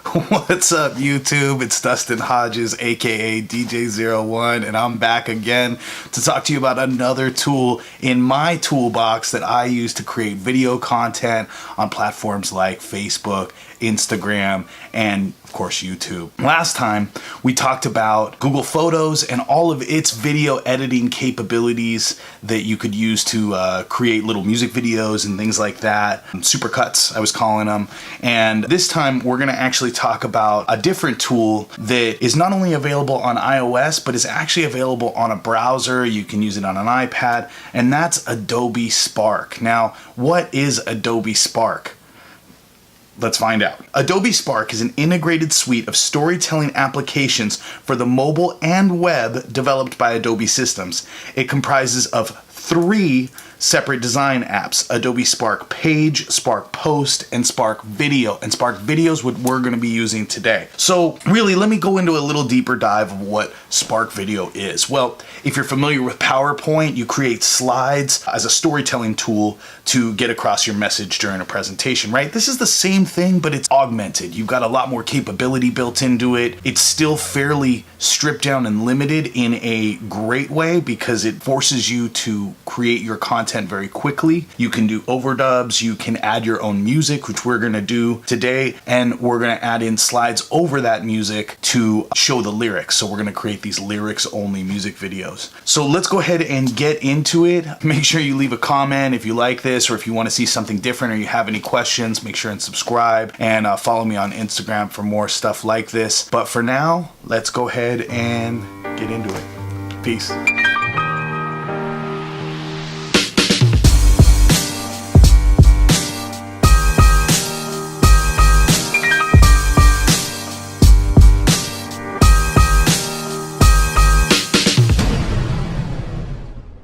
What's up, YouTube? It's Dustin Hodges, aka DJ01, and I'm back again to talk to you about another tool in my toolbox that I use to create video content on platforms like Facebook, Instagram, and of course YouTube. Last time we talked about Google Photos and all of its video editing capabilities that you could use to create little music videos and things like that. Supercuts, I was calling them. And this time we're going to actually talk about a different tool that is not only available on iOS, but is actually available on a browser. You can use it on an iPad, and that's Adobe Spark. Now, what is Adobe Spark? Let's find out. Adobe Spark is an integrated suite of storytelling applications for the mobile and web developed by Adobe Systems. It comprises of 3 separate design apps: Adobe Spark Page, Spark Post, and Spark Video. And Spark Video is what we're going to be using today. So really, let me go into a little deeper dive of what Spark Video is. Well, if you're familiar with PowerPoint, you create slides as a storytelling tool to get across your message during a presentation, right? This is the same thing, but it's augmented. You've got a lot more capability built into it. It's still fairly stripped down and limited in a great way because it forces you to create your content very quickly. You can do overdubs, you can add your own music, which we're gonna do today, and we're gonna add in slides over that music to show the lyrics. So we're gonna create these lyrics only music videos. So let's go ahead and get into it. Make sure you leave a comment if you like this, or if you wanna see something different, or you have any questions, make sure and subscribe, and follow me on Instagram for more stuff like this. But for now, let's go ahead and get into it. Peace.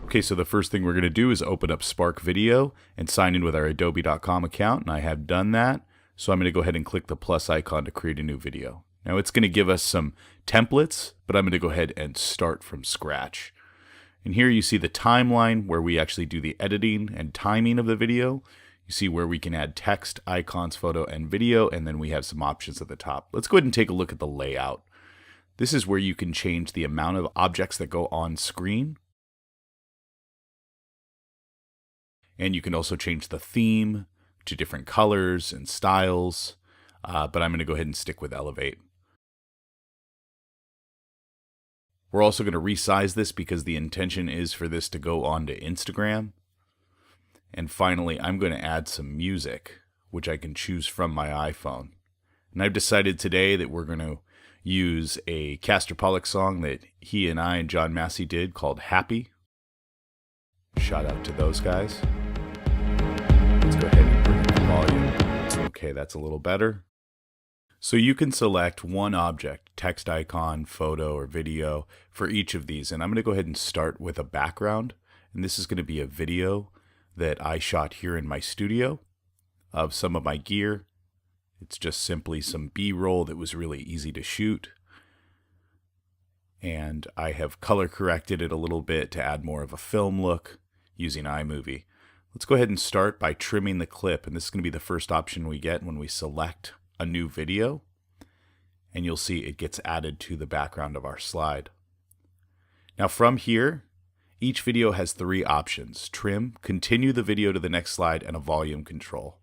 Okay, so the first thing we're going to do is open up Spark Video and sign in with our adobe.com account, and I have done that. So I'm going to go ahead and click the plus icon to create a new video. Now it's going to give us some templates, but I'm going to go ahead and start from scratch. And here you see the timeline where we actually do the editing and timing of the video. You see where we can add text, icons, photo, and video, and then we have some options at the top. Let's go ahead and take a look at the layout. This is where you can change the amount of objects that go on screen. And you can also change the theme to different colors and styles, but I'm going to go ahead and stick with Elevate. We're also going to resize this because the intention is for this to go onto Instagram. And finally, I'm going to add some music, which I can choose from my iPhone. And I've decided today that we're going to use a Castor Pollock song that he and I and John Massey did called Happy. Shout out to those guys. Let's go ahead and bring up the volume. Okay, that's a little better. So you can select one object, text icon, photo, or video for each of these. And I'm going to go ahead and start with a background. And this is going to be a video that I shot here in my studio of some of my gear. It's just simply some B-roll that was really easy to shoot. And I have color corrected it a little bit to add more of a film look using iMovie. Let's go ahead and start by trimming the clip, and this is going to be the first option we get when we select a new video, and you'll see it gets added to the background of our slide. Now from here, each video has 3 options: trim, continue the video to the next slide, and a volume control.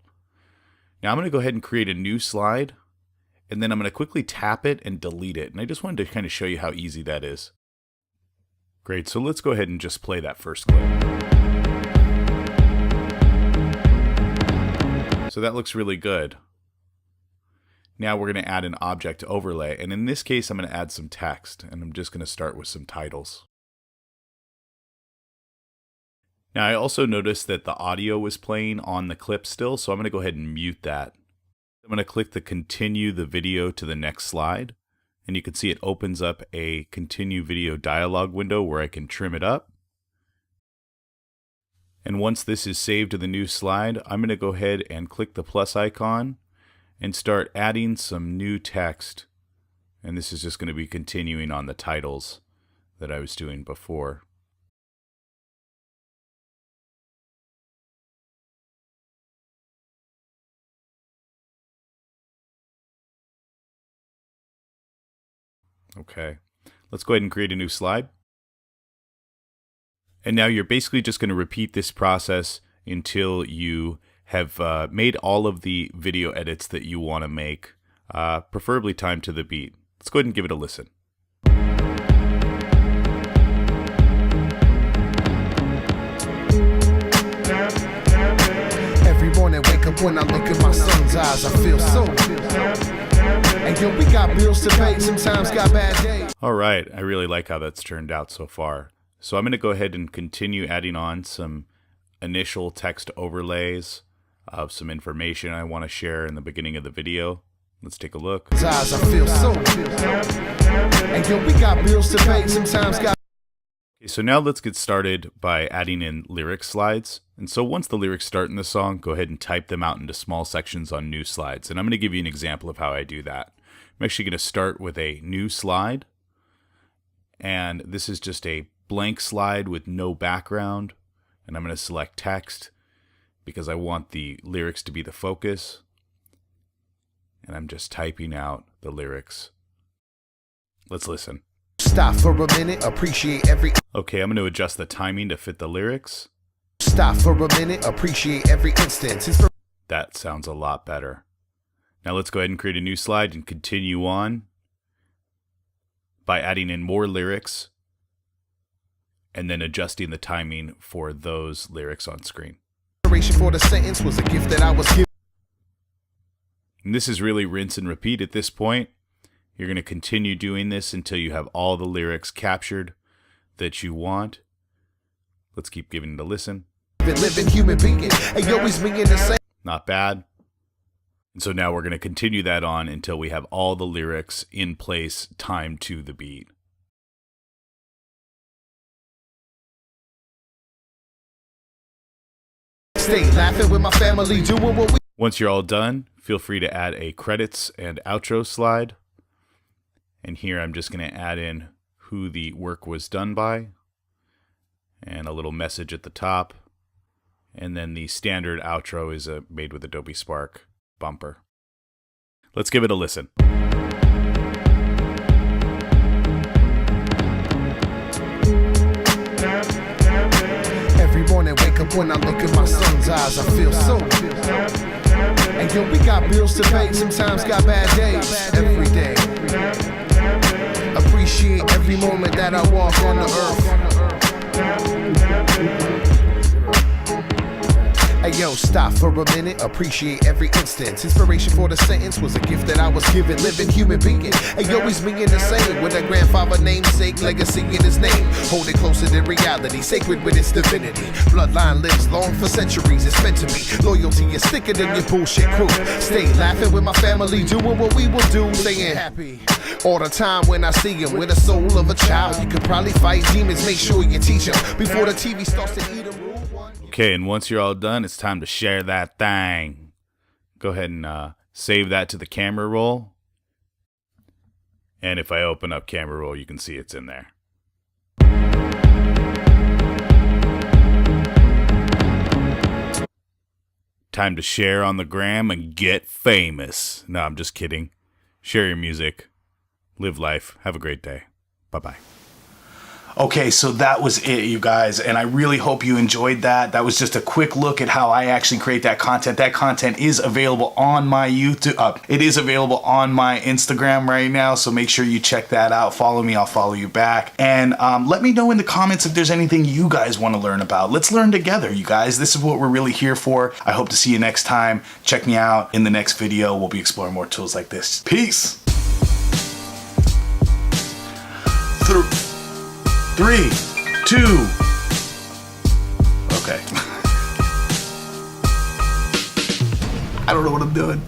Now I'm going to go ahead and create a new slide, and then I'm going to quickly tap it and delete it, and I just wanted to kind of show you how easy that is. Great, so let's go ahead and just play that first clip. So that looks really good. Now we're going to add an object overlay, and in this case I'm going to add some text, and I'm just going to start with some titles. Now I also noticed that the audio was playing on the clip still, so I'm going to go ahead and mute that. I'm going to click the continue the video to the next slide, and you can see it opens up a continue video dialog window where I can trim it up. And once this is saved to the new slide, I'm going to go ahead and click the plus icon and start adding some new text. And this is just going to be continuing on the titles that I was doing before. Okay. Let's go ahead and create a new slide. And now you're basically just going to repeat this process until you have made all of the video edits that you want to make, preferably timed to the beat. Let's go ahead and give it a listen. Every morning, wake up when I look in my son's eyes, I feel so good. And yo, we got bills to pay, sometimes got bad days. All right, I really like how that's turned out so far. So I'm going to go ahead and continue adding on some initial text overlays of some information I want to share in the beginning of the video. Let's take a look. Eyes, I feel so good. And yo, we got bills to pay, sometimes got. Okay, so now let's get started by adding in lyric slides. And so once the lyrics start in the song, go ahead and type them out into small sections on new slides. And I'm going to give you an example of how I do that. I'm actually going to start with a new slide. And this is just a blank slide with no background. And I'm going to select text because I want the lyrics to be the focus. And I'm just typing out the lyrics. Let's listen. Stop for a minute, appreciate every. Okay, I'm going to adjust the timing to fit the lyrics. Stop for a minute, appreciate every instant. That sounds a lot better. Now let's go ahead and create a new slide and continue on by adding in more lyrics and then adjusting the timing for those lyrics on screen. For the sentence was a gift that I was given. And this is really rinse and repeat at this point. You're going to continue doing this until you have all the lyrics captured that you want. Let's keep giving it a listen. Living human being, and you always being the same. Not bad. And so now we're going to continue that on until we have all the lyrics in place, timed to the beat. Stay laughing with my family, doing what we. Once you're all done, feel free to add a credits and outro slide. And here I'm just going to add in who the work was done by and a little message at the top. And then the standard outro is made with Adobe Spark bumper. Let's give it a listen. Every morning, wake up when I look in my son's eyes, I feel so good. And yo, we got bills to pay, sometimes got bad days. Every day. Appreciate every moment that I walk on the earth. Hey yo, stop for a minute, appreciate every instant. Inspiration for the sentence was a gift that I was given. Living human being, and yo, always being the same. With a grandfather namesake, legacy in his name. Hold it closer than reality, sacred with its divinity. Bloodline lives long for centuries, it's meant to be. Loyalty is thicker than your bullshit crew. Stay laughing with my family, doing what we will do. Staying happy all the time when I see him. With the soul of a child, you could probably fight demons. Make sure you teach them before the TV starts to eat them. Okay, and once you're all done, it's time to share that thing. Go ahead and save that to the camera roll. And if I open up camera roll, you can see it's in there. Time to share on the gram and get famous. No, I'm just kidding. Share your music. Live life. Have a great day. Bye-bye. Okay, so that was it, you guys, and I really hope you enjoyed that. That was just a quick look at how I actually create that content. That content is available on my YouTube. It is available on my Instagram right now, so make sure you check that out. Follow me, I'll follow you back. And let me know in the comments if there's anything you guys want to learn about. Let's learn together, you guys. This is what we're really here for. I hope to see you next time. Check me out in the next video. We'll be exploring more tools like this. Peace! 3, 2. Okay. I don't know what I'm doing.